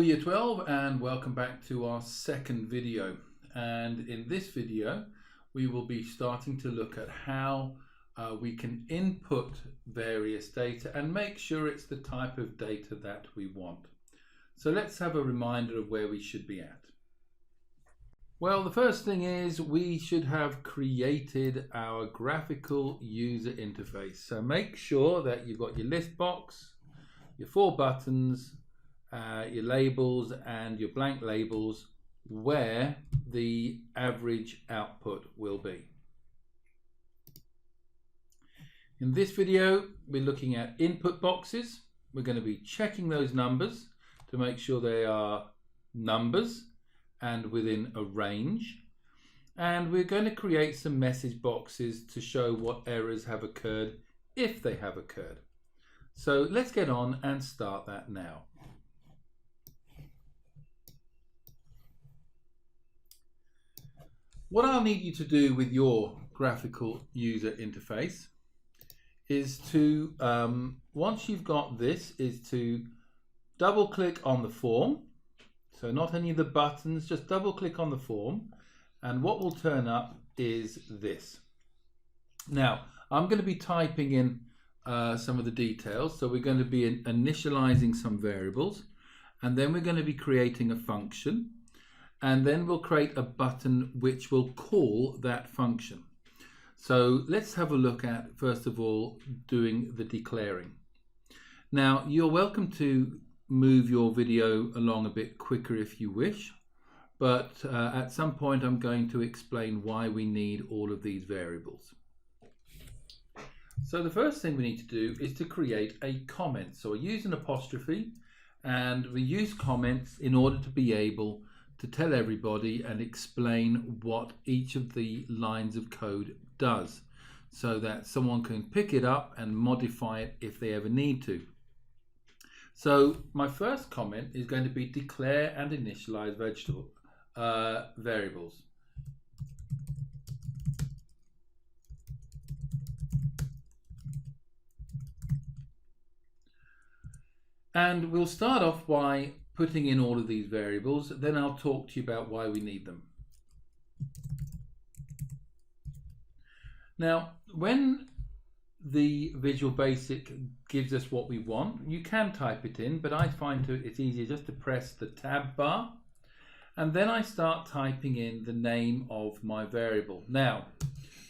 Year 12, and welcome back to our second video. And in this video we will be starting to look at how we can input various data and make sure it's the type of data that we want. So let's have a reminder of where we should be at. Well, the first thing is we should have created our graphical user interface. So make sure that you've got your list box, your 4 buttons, your labels and your blank labels where the average output will be. In this video we're looking at input boxes. We're going to be checking those numbers to make sure they are numbers and within a range, and we're going to create some message boxes to show what errors have occurred if they have occurred. So let's get on and start that now. What I'll need you to do with your graphical user interface is to, once you've got this, is to double click on the form. So not any of the buttons, just double click on the form, and what will turn up is this. Now, I'm going to be typing in some of the details. So we're going to be initializing some variables, and then we're going to be creating a function. And then we'll create a button which will call that function. So let's have a look at, first of all, doing the declaring. Now, you're welcome to move your video along a bit quicker if you wish, but at some point I'm going to explain why we need all of these variables. So the first thing we need to do is to create a comment. So I use an apostrophe, and we use comments in order to be able to tell everybody and explain what each of the lines of code does, so that someone can pick it up and modify it if they ever need to. So my first comment is going to be declare and initialize variables. And we'll start off by putting in all of these variables, then I'll talk to you about why we need them. Now, when the Visual Basic gives us what we want, you can type it in, but I find it's easier just to press the tab bar, and then I start typing in the name of my variable. Now,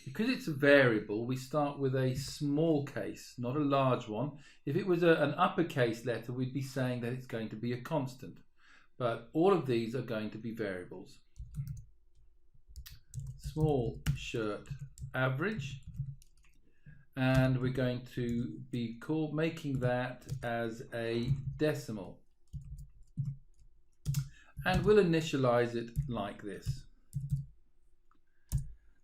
because it's a variable, we start with a small case, not a large one. If it was an uppercase letter, we'd be saying that it's going to be a constant. But all of these are going to be variables. Small shirt average. And we're going to be making that as a decimal. And we'll initialize it like this.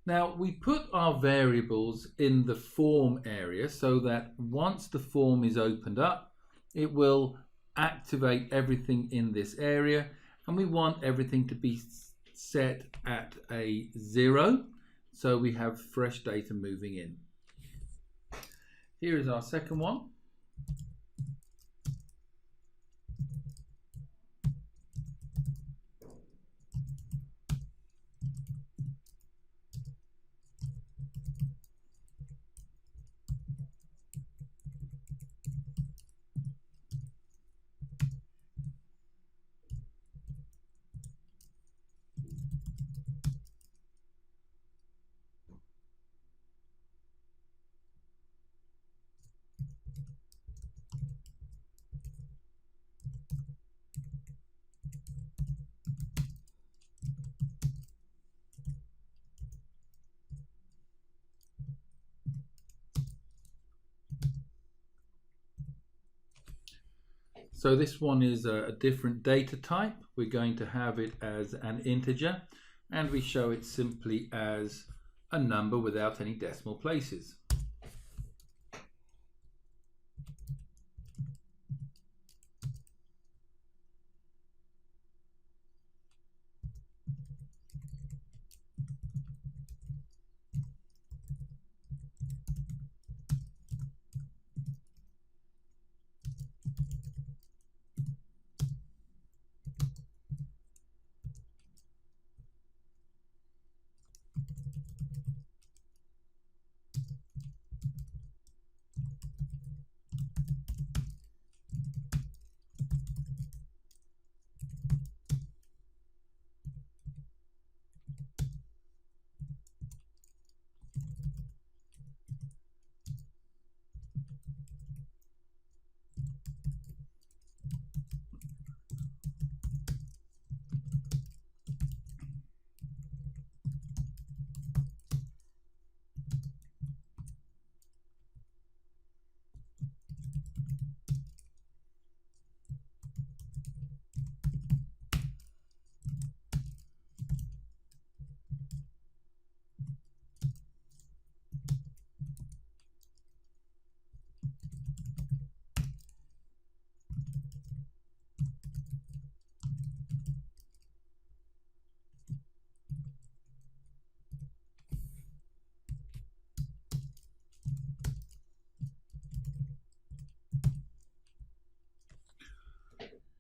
Now, we put our variables in the form area so that once the form is opened up, it will activate everything in this area, and we want everything to be set at a 0 so we have fresh data moving in. Here is our second one. So this one is a different data type. We're going to have it as an integer, and we show it simply as a number without any decimal places.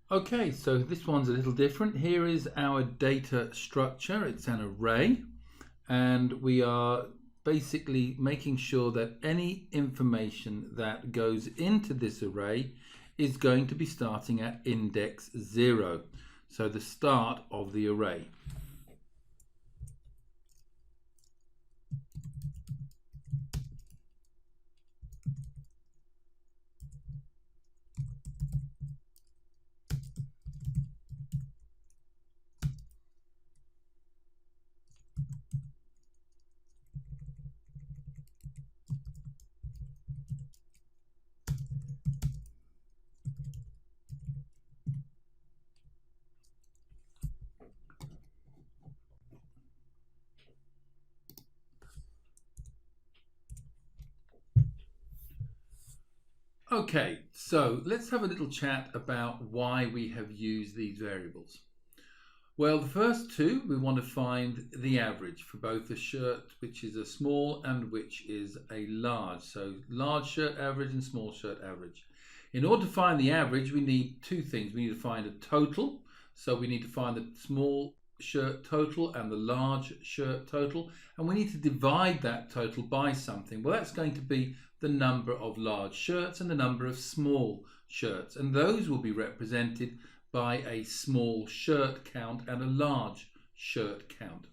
Okay, so this one's a little different. Here is our data structure. It's an array, and we are basically making sure that any information that goes into this array is going to be starting at index 0, so the start of the array. Okay, so let's have a little chat about why we have used these variables. Well, the first two, we want to find the average for both the shirt, which is a small, and which is a large. So large shirt average and small shirt average. In order to find the average, we need two things. We need to find a total. So we need to find the small shirt total and the large shirt total. And we need to divide that total by something. Well, that's going to be the number of large shirts and the number of small shirts. And those will be represented by a small shirt count and a large shirt count.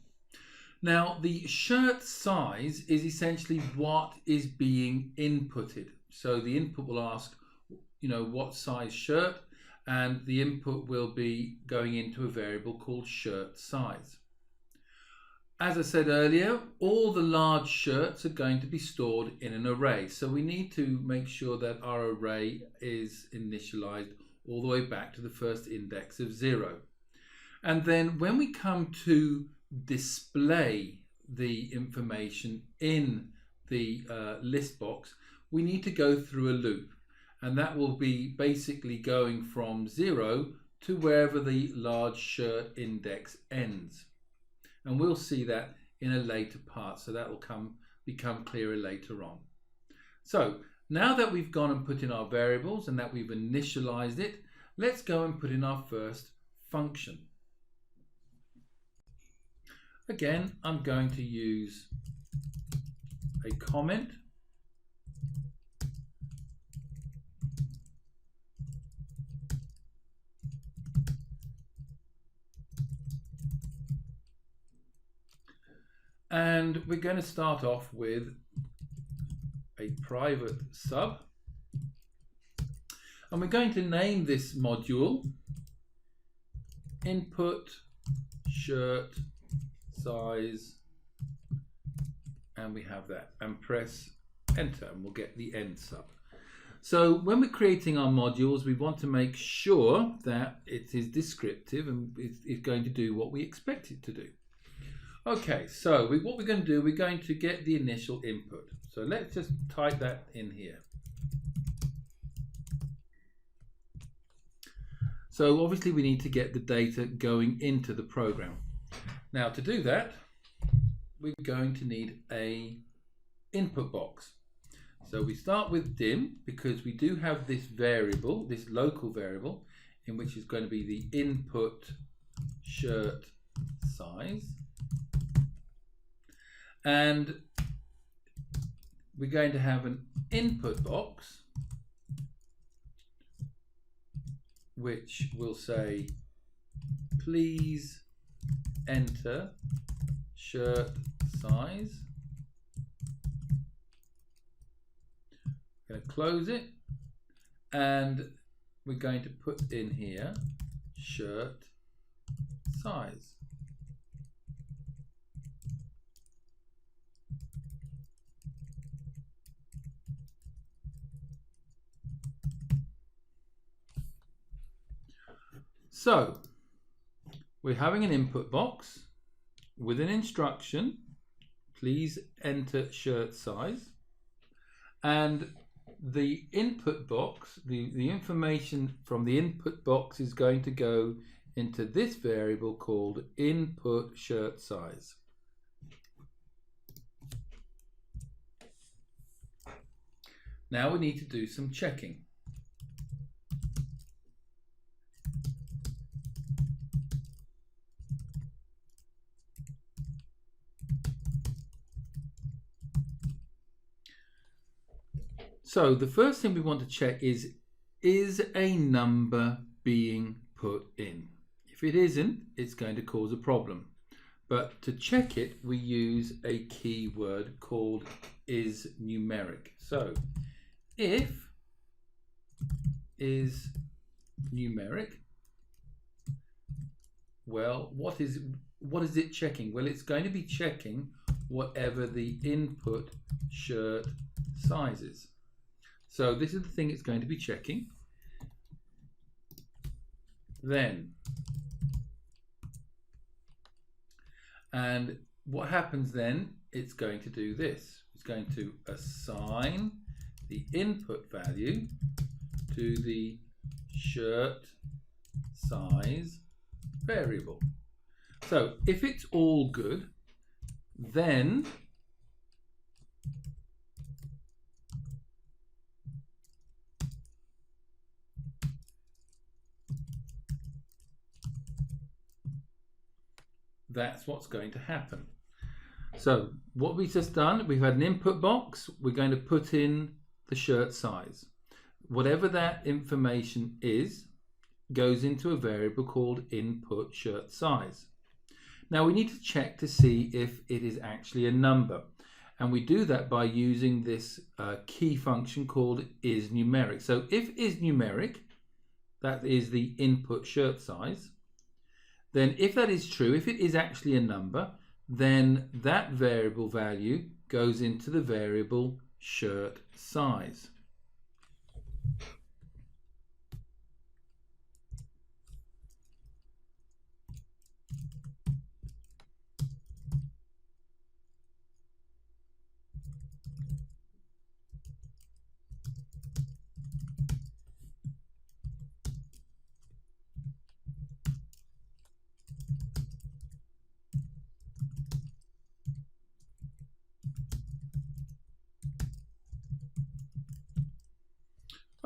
Now, the shirt size is essentially what is being inputted. So the input will ask, what size shirt, and the input will be going into a variable called shirt size. As I said earlier, all the large shirts are going to be stored in an array. So we need to make sure that our array is initialized all the way back to the first index of 0. And then when we come to display the information in the list box, we need to go through a loop. And that will be basically going from 0 to wherever the large shirt index ends. And we'll see that in a later part, so that will become clearer later on. So now that we've gone and put in our variables and that we've initialized it, let's go and put in our first function. Again, I'm going to use a comment. And we're going to start off with a private sub. And we're going to name this module input shirt size, and we have that, and press enter and we'll get the end sub. So when we're creating our modules, we want to make sure that it is descriptive and it's going to do what we expect it to do. Okay, so what we're going to do, we're going to get the initial input. So let's just type that in here. So obviously we need to get the data going into the program. Now to do that, we're going to need a input box. So we start with dim because we do have this variable, this local variable, in which is going to be the input shirt size. And we're going to have an input box which will say, please enter shirt size. I'm going to close it, and we're going to put in here shirt size. So we're having an input box with an instruction, please enter shirt size, and the input box, the information from the input box is going to go into this variable called input shirt size. Now we need to do some checking. So the first thing we want to check is a number being put in? If it isn't, it's going to cause a problem. But to check it, we use a keyword called isNumeric. So if isNumeric, well, what is it checking? Well, it's going to be checking whatever the input shirt size is. So this is the thing it's going to be checking. Then, and what happens then, it's going to do this. It's going to assign the input value to the shirt size variable. So if it's all good, then that's what's going to happen. So what we've just done, we've had an input box, we're going to put in the shirt size. Whatever that information is goes into a variable called input shirt size. Now we need to check to see if it is actually a number, and we do that by using this key function called isNumeric. So if isNumeric, that is the input shirt size, then if that is true, if it is actually a number, then that variable value goes into the variable shirt size.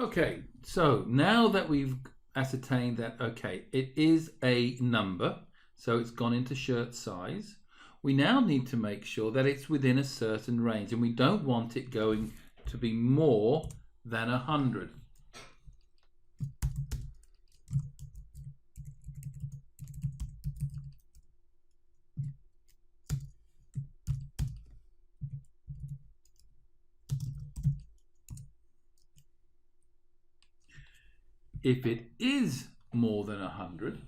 Okay, so now that we've ascertained that, okay, it is a number, so it's gone into shirt size, we now need to make sure that it's within a certain range, and we don't want it going to be more than 100. If it is more than 100,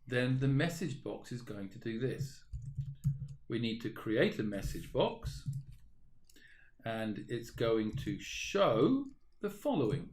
then the message box is going to do this. We need to create a message box, and it's going to show the following.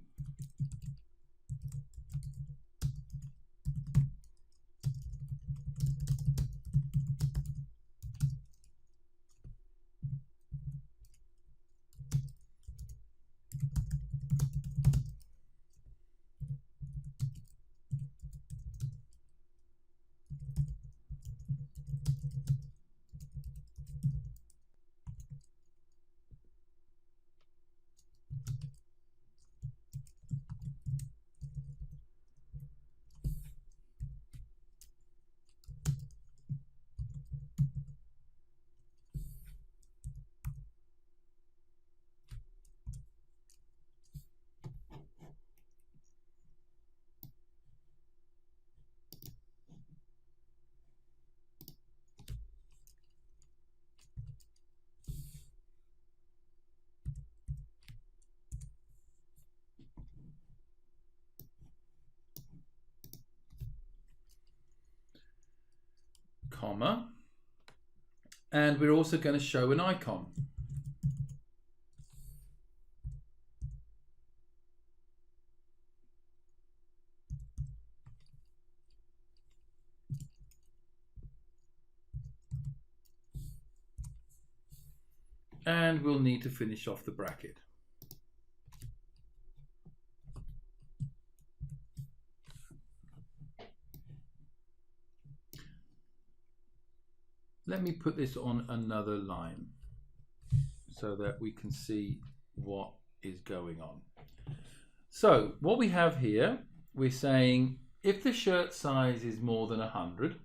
Comma, and we're also going to show an icon. And we'll need to finish off the bracket. Let me put this on another line so that we can see what is going on. So what we have here, we're saying if the shirt size is more than 100,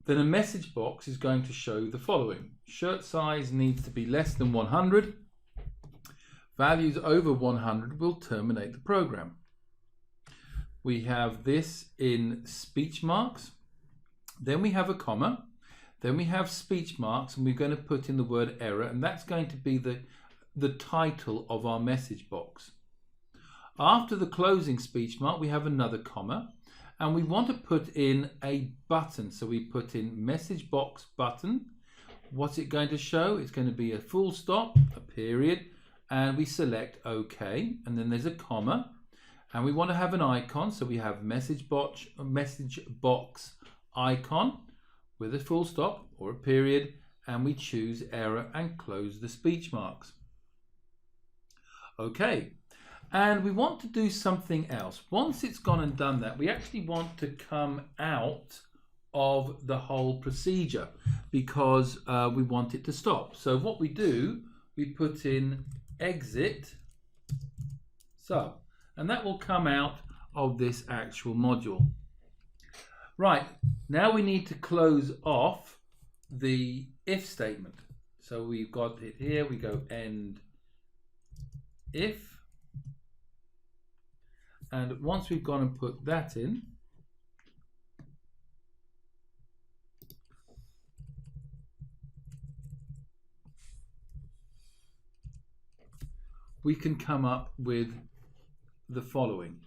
then a message box is going to show the following. Shirt size needs to be less than 100 Values over 100 will terminate the program. We have this in speech marks. Then we have a comma. Then we have speech marks, and we're going to put in the word error, and that's going to be the title of our message box. After the closing speech mark, we have another comma, and we want to put in a button. So we put in message box button. What's it going to show? It's going to be a full stop, a period, and we select OK, and then there's a comma, and we want to have an icon. So we have message box icon with a full stop or a period, and we choose error and close the speech marks. Okay, and we want to do something else. Once it's gone and done that, we actually want to come out of the whole procedure because we want it to stop. So what we do, we put in exit sub, and that will come out of this actual module. Right, now we need to close off the if statement. So we've got it here, we go end if, and once we've gone and put that in, we can come up with the following.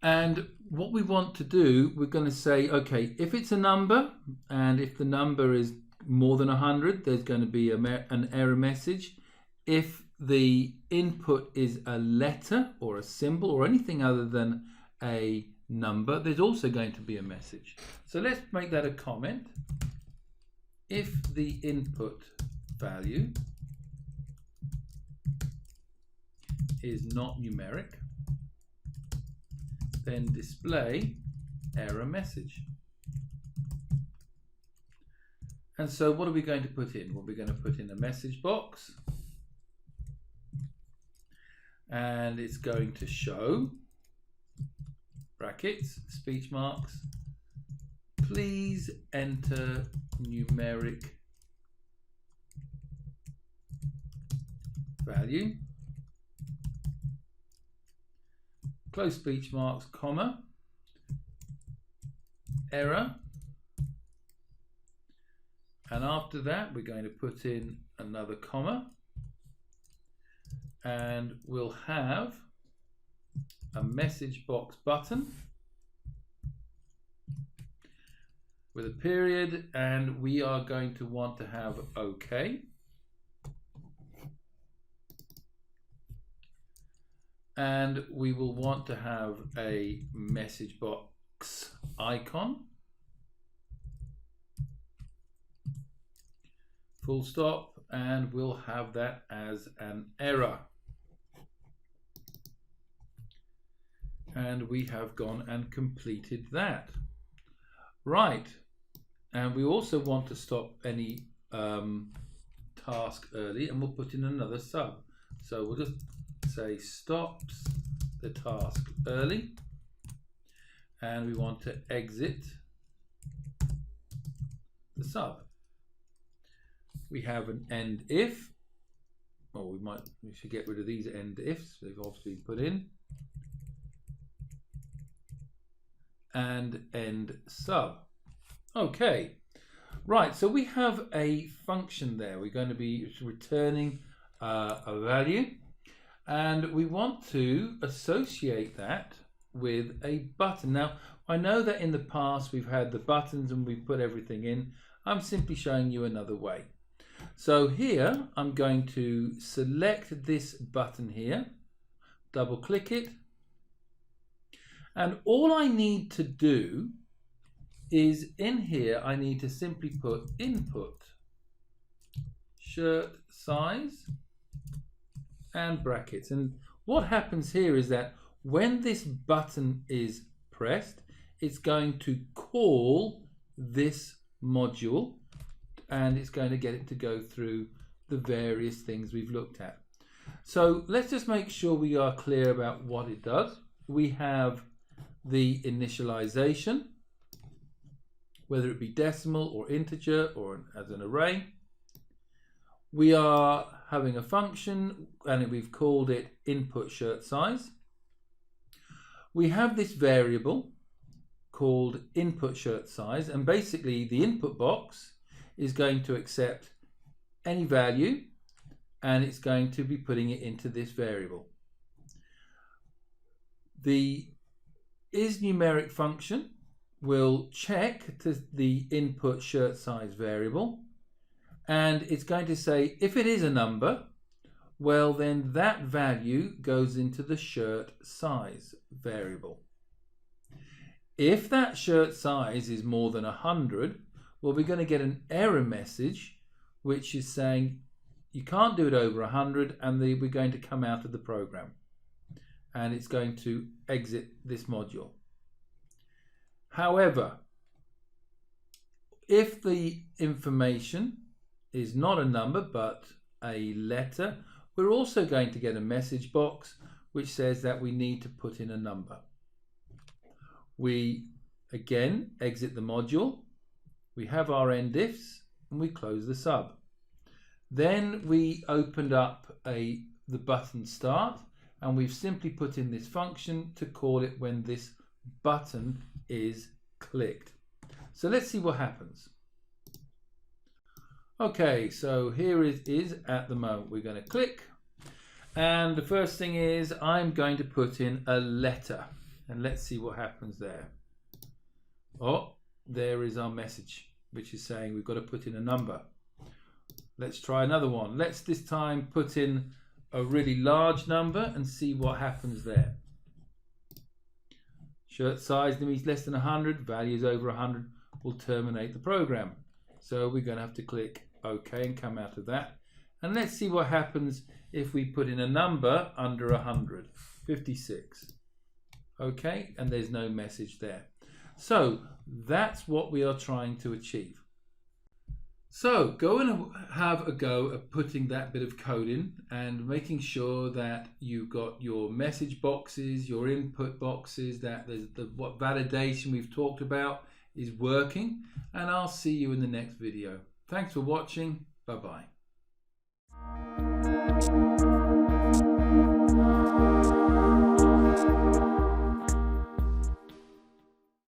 And what we want to do, we're going to say, okay, if it's a number, and if the number is more than 100, there's going to be an error message. If the input is a letter or a symbol or anything other than a number, there's also going to be a message. So let's make that a comment. If the input value is not numeric, then display error message. And so what are we going to put in? Well, we're going to put in a message box, and it's going to show brackets, speech marks, please enter numeric value, close speech marks, comma, error, and after that we're going to put in another comma, and we'll have a message box button with a period, and we are going to want to have OK. And we will want to have a message box icon, full stop, and we'll have that as an error. And we have gone and completed that. Right, and we also want to stop any task early, and we'll put in another sub. So we'll just say stops the task early, and we want to exit the sub. We have an end if, or we should get rid of these end ifs, they've obviously been put in, and end sub. Okay, right, so we have a function there. We're going to be returning a value, and we want to associate that with a button. Now, I know that in the past we've had the buttons and we've put everything in. I'm simply showing you another way. So here I'm going to select this button here, double click it, and all I need to do is in here I need to simply put input shirt size and brackets. And what happens here is that when this button is pressed, it's going to call this module, and it's going to get it to go through the various things we've looked at. So let's just make sure we are clear about what it does. We have the initialization, whether it be decimal or integer or as an array. We are having a function and we've called it input shirt size. We have this variable called input shirt size, and basically the input box is going to accept any value and it's going to be putting it into this variable. The isNumeric function will check to the input shirt size variable, and it's going to say if it is a number, well then that value goes into the shirt size variable. If that shirt size is more than 100, well, we're going to get an error message which is saying you can't do it over 100, and we're going to come out of the program and it's going to exit this module. However, if the information is not a number but a letter, we're also going to get a message box which says that we need to put in a number. We again exit the module, we have our endifs, and we close the sub. Then we opened up the button start, and we've simply put in this function to call it when this button is clicked. So let's see what happens. Okay, so here it is at the moment. We're going to click, and the first thing is I'm going to put in a letter, and let's see what happens there. Oh, there is our message which is saying we've got to put in a number. Let's try another one. Let's this time put in a really large number and see what happens there. Shirt size means less than 100, values over 100 will terminate the program. So we're going to have to click OK and come out of that. And let's see what happens if we put in a number under 100, 56. OK, and there's no message there. So that's what we are trying to achieve. So go and have a go at putting that bit of code in and making sure that you've got your message boxes, your input boxes, that there's what validation we've talked about is working, and I'll see you in the next video. Thanks for watching. Bye-bye.